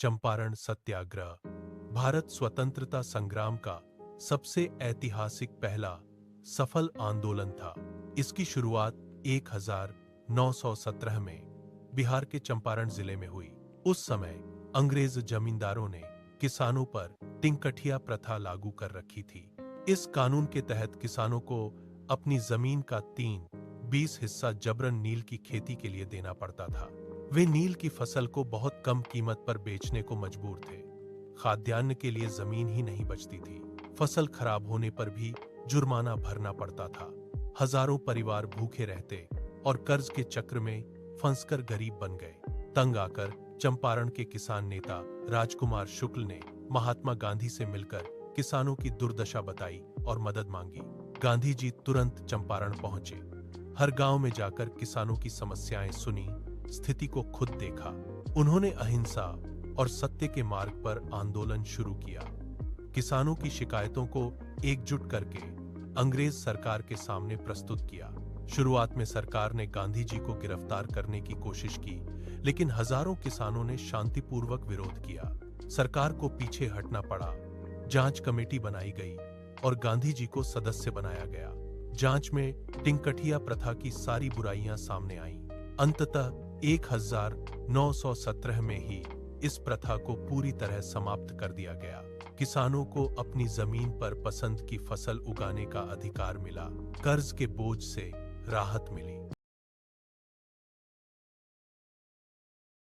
चंपारण सत्याग्रह भारत स्वतंत्रता संग्राम का सबसे ऐतिहासिक पहला सफल आंदोलन था। इसकी शुरुआत 1917 में बिहार के चंपारण जिले में हुई। उस समय अंग्रेज जमींदारों ने किसानों पर टिंकठिया प्रथा लागू कर रखी थी। इस कानून के तहत किसानों को अपनी जमीन का 3/20 हिस्सा जबरन नील की खेती के लिए देना पड़ता था। वे नील की फसल को बहुत कम कीमत पर बेचने को मजबूर थे। खाद्यान्न के लिए जमीन ही नहीं बचती थी। फसल खराब होने पर भी जुर्माना भरना पड़ता था। हजारों परिवार भूखे रहते और कर्ज के चक्र में फंसकर गरीब बन गए। तंग आकर चंपारण के किसान नेता राजकुमार शुक्ल ने महात्मा गांधी से मिलकर किसानों की दुर्दशा बताई और मदद मांगी। गांधी जी तुरंत चंपारण पहुंचे। हर गांव में जाकर किसानों की समस्याएं सुनी, स्थिति को खुद देखा। उन्होंने अहिंसा और सत्य के मार्ग पर आंदोलन शुरू किया। किसानों की शिकायतों को एकजुट करके अंग्रेज सरकार के सामने प्रस्तुत किया। शुरुआत में सरकार ने गांधी जी को गिरफ्तार करने की कोशिश की, लेकिन हजारों किसानों ने शांतिपूर्वक विरोध किया। सरकार को पीछे हटना पड़ा। जांच कमेटी बनाई गई और गांधी जी को सदस्य बनाया गया। जांच में टिंकठिया प्रथा की सारी बुराइयां सामने आईं। अंततः 1917 में ही इस प्रथा को पूरी तरह समाप्त कर दिया गया। किसानों को अपनी जमीन पर पसंद की फसल उगाने का अधिकार मिला। कर्ज के बोझ से राहत मिली।